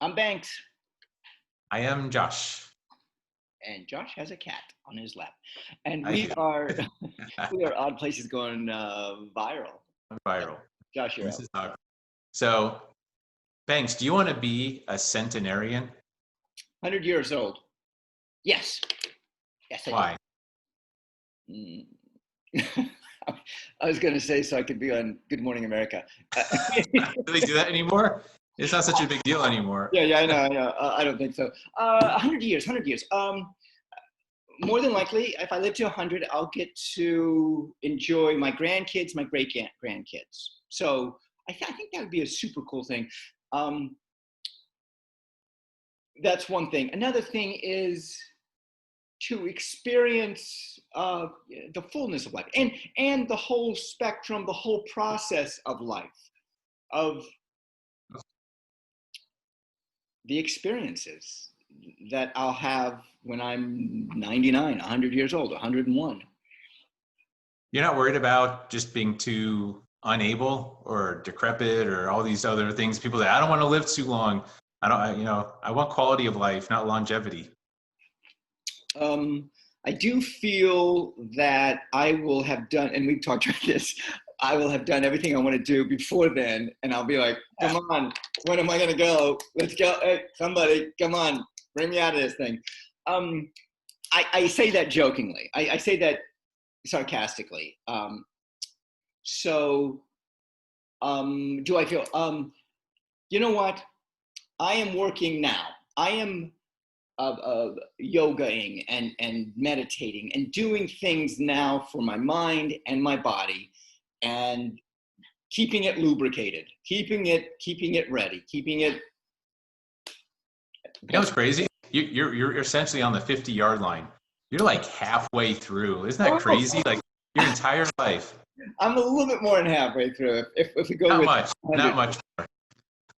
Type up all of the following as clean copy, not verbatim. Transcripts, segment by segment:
I'm Banks, I am Josh. and Josh has a cat on his lap, and I we do. are we are odd places going viral. Viral. Josh, you're This up. is awkward. So, Banks, do you want to be a centenarian? 100 years old. Yes, yes, I do. Why? Mm. I was going to say so I could be on Good Morning America. Do they do that anymore? It's not such a big deal anymore. Yeah, I know, I know. I don't think so. 100 years, 100 years. More than likely, if I live to 100, I'll get to enjoy my grandkids, my great grandkids. So I think that would be a super cool thing. Um, that's one thing. Another thing is to experience the fullness of life and the whole spectrum, the whole process of life, of the experiences that I'll have when I'm 99, 100 years old, 101. You're not worried about just being too unable or decrepit or all these other things. People say, I don't want to live too long. I want quality of life, not longevity. Um, I do feel that I will have done, and we've talked about this, I will have done everything I want to do before then, and I'll be like, come on, when am I going to go? Let's go. Hey, somebody, come on, bring me out of this thing. I say that jokingly. I say that sarcastically. Do I feel, you know what? I am working now. I am yogaing and meditating and doing things now for my mind and my body, and keeping it lubricated, keeping it ready, keeping it. You know what's crazy? You're essentially on the 50-yard line. You're like halfway through. Isn't that crazy? Like your entire life. I'm a little bit more than halfway through. If we go Not with much. 100. Not much more.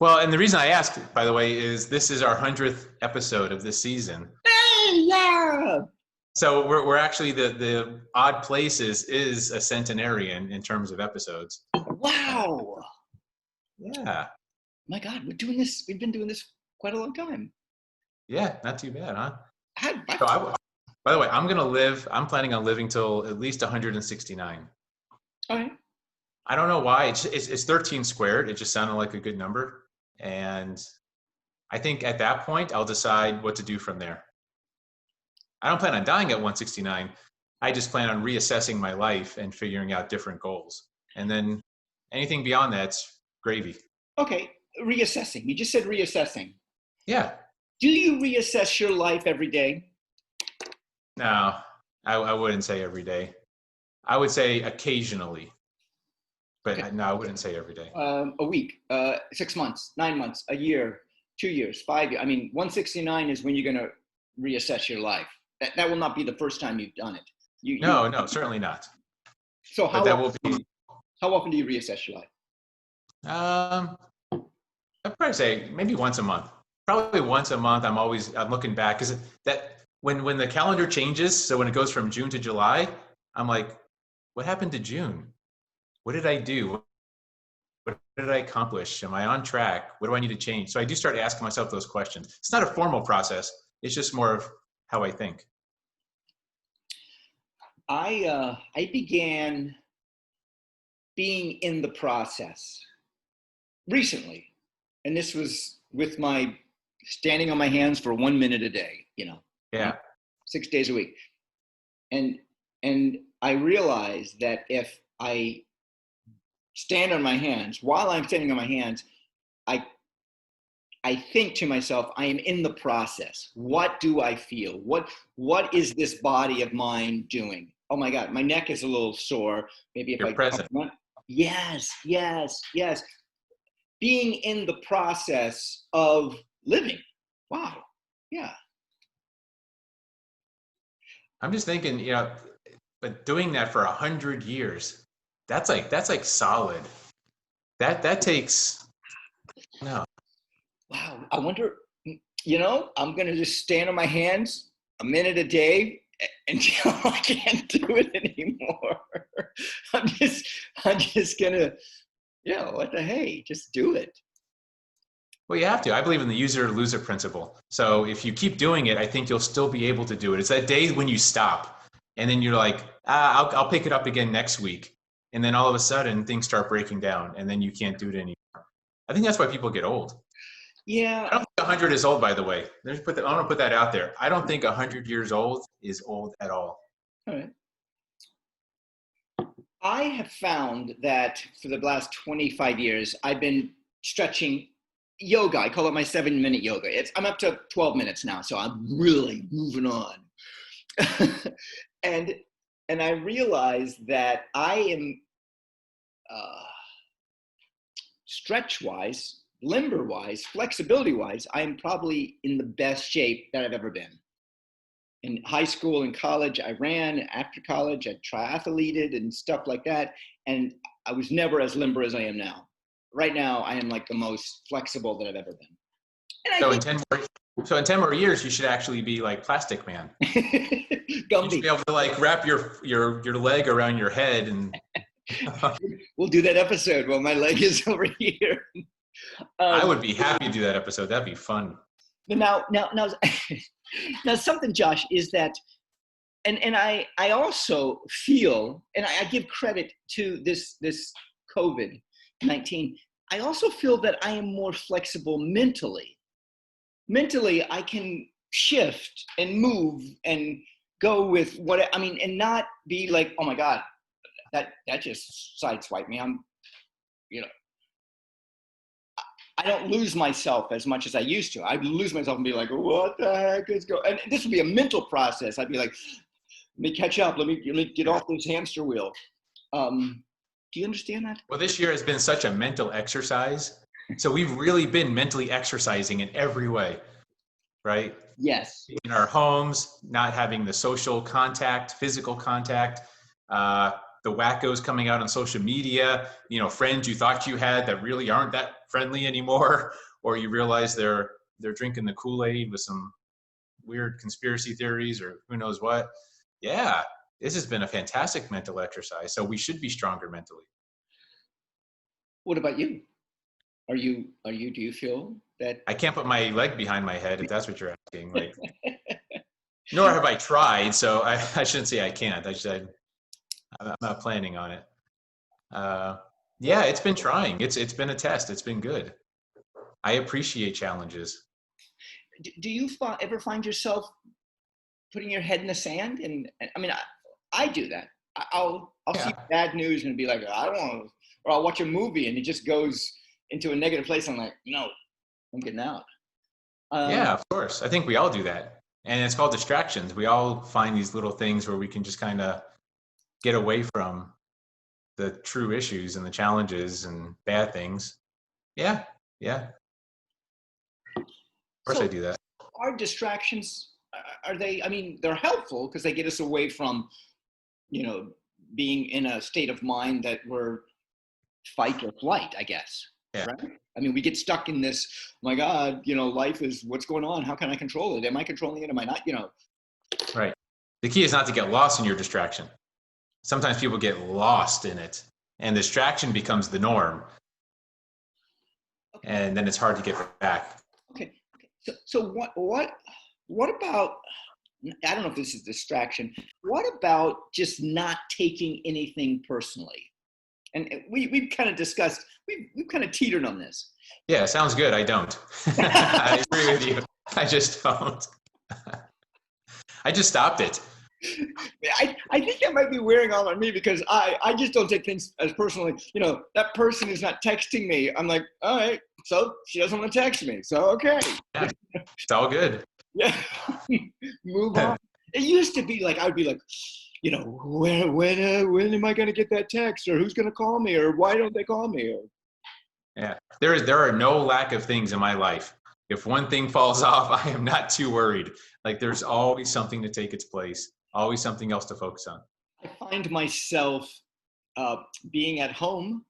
Well, and the reason I asked, by the way, is this is our 100th episode of this season. Hey, yeah. So we're actually the odd places is a centenarian in terms of episodes. Wow. Yeah. My God, we're doing this. We've been doing this quite a long time. Yeah, not too bad, huh? I, By the way, I'm planning on living till at least 169. all right. I don't know why. It's 13 squared. It just sounded like a good number. And I think at that point, I'll decide what to do from there. I don't plan on dying at 169. I just plan on reassessing my life and figuring out different goals. And then anything beyond that's gravy. Okay, reassessing. You just said reassessing. Yeah. Do you reassess your life every day? No, I wouldn't say every day. I would say occasionally. But Okay. no, I wouldn't say every day. A week, 6 months, 9 months, a year, 2 years, 5 years. I mean, 169 is when you're going to reassess your life. That will not be the first time you've done it. No, certainly not. So But that will be. how often do you reassess your life? I'd probably say maybe once a month. Probably once a month. I'm looking back because that when the calendar changes, so when it goes from June to July, I'm like, what happened to June? What did I do? What did I accomplish? Am I on track? What do I need to change? So I do start asking myself those questions. It's not a formal process. It's just more of how I think. I began being in the process recently, and this was with my standing on my hands for 1 minute a day. Yeah. 6 days a week, and I realized that if I stand on my hands, while I'm standing on my hands, I think to myself, I am in the process. What do I feel? What is this body of mine doing? Oh my God, my neck is a little sore. Maybe if You're present. Yes. Being in the process of living. Wow. Yeah. I'm just thinking, but doing that for 100 years, that's like solid. That takes no. Wow. I wonder, I'm going to just stand on my hands a minute a day until I can't do it anymore. I'm just going to, what the hey, just do it. Well, you have to. I believe in the user loser principle. So if you keep doing it, I think you'll still be able to do it. It's that day when you stop and then you're like, I'll pick it up again next week. And then all of a sudden things start breaking down and then you can't do it anymore. I think that's why people get old. Yeah. I don't think 100 is old, by the way. I want to put that out there. I don't think 100 years old is old at all. All right. I have found that for the last 25 years, I've been stretching yoga. I call it my 7-minute yoga. I'm up to 12 minutes now, so I'm really moving on. and I realize that I am stretch-wise, limber-wise, flexibility-wise, I am probably in the best shape that I've ever been. In high school and college, I ran. After college, I triathleted and stuff like that. And I was never as limber as I am now. Right now, I am like the most flexible that I've ever been. And so in 10 more years, you should actually be like Plastic Man. Gumby. You should be able to like wrap your leg around your head and. We'll do that episode while my leg is over here. I would be happy to do that episode. That'd be fun. But now, now something, Josh, is that, and I also feel, and I give credit to this COVID-19. I also feel that I am more flexible mentally. Mentally, I can shift and move and go with and not be like, oh my God, that just sideswiped me. I don't lose myself as much as I used to. I'd lose myself and be like, what the heck is going on? And this would be a mental process. I'd be like, let me catch up. Let me get off this hamster wheel. Do you understand that? Well, this year has been such a mental exercise. So we've really been mentally exercising in every way, right? Yes. In our homes, not having the social contact, physical contact, the wackos coming out on social media, friends you thought you had that really aren't that friendly anymore, or you realize they're drinking the Kool-Aid with some weird conspiracy theories or who knows what. Yeah, this has been a fantastic mental exercise. So we should be stronger mentally. What about you? Do you feel that? I can't put my leg behind my head if that's what you're asking. Like, nor have I tried. So I shouldn't say I can't. I'm not planning on it. Yeah, it's been trying. It's been a test. It's been good. I appreciate challenges. Do you ever find yourself putting your head in the sand? And I mean, I do that. I'll see bad news and be like, I don't want to, or I'll watch a movie and it just goes into a negative place. I'm like, no, I'm getting out. Yeah, of course. I think we all do that. And it's called distractions. We all find these little things where we can just kind of get away from the true issues and the challenges and bad things. Yeah. Of course I do that. Are distractions, they're helpful because they get us away from, being in a state of mind that we're fight or flight, I guess. Yeah. Right? I mean, we get stuck in this, oh my God, life is what's going on. How can I control it? Am I controlling it? Am I not? Right. The key is not to get lost in your distraction. Sometimes people get lost in it and distraction becomes the norm. Okay. And then it's hard to get back. Okay. So what about, I don't know if this is distraction. What about just not taking anything personally? And we've kind of discussed, we've kind of teetered on this. Yeah, sounds good. I don't. I agree with you. I just don't. I just stopped it. I think that might be wearing on me because I just don't take things as personally. That person is not texting me. I'm like, all right, so she doesn't want to text me. So, okay. Yeah, it's all good. Yeah. Move on. It used to be like, I'd be like, when am I going to get that text, or who's going to call me, or why don't they call me? Yeah, there are no lack of things in my life. If one thing falls off, I am not too worried. Like there's always something to take its place, always something else to focus on. I find myself being at home,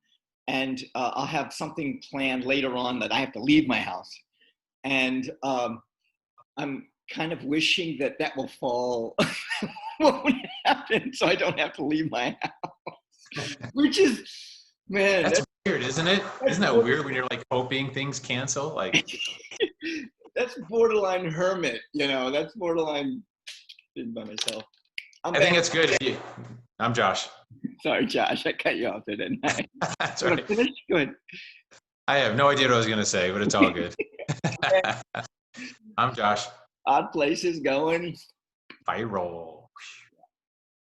and I'll have something planned later on that I have to leave my house, and I'm kind of wishing that will fall. Won't happen, so I don't have to leave my house. Which is, man, weird, isn't it? Isn't that weird when you're like hoping things cancel? Like, That's borderline hermit, that's borderline being by myself. I think it's good. I'm Josh. Sorry, Josh, I cut you off there, didn't I? That's Wanna right. finish? Good. I have no idea what I was going to say, but it's all good. I'm Josh. Odd places going Viral.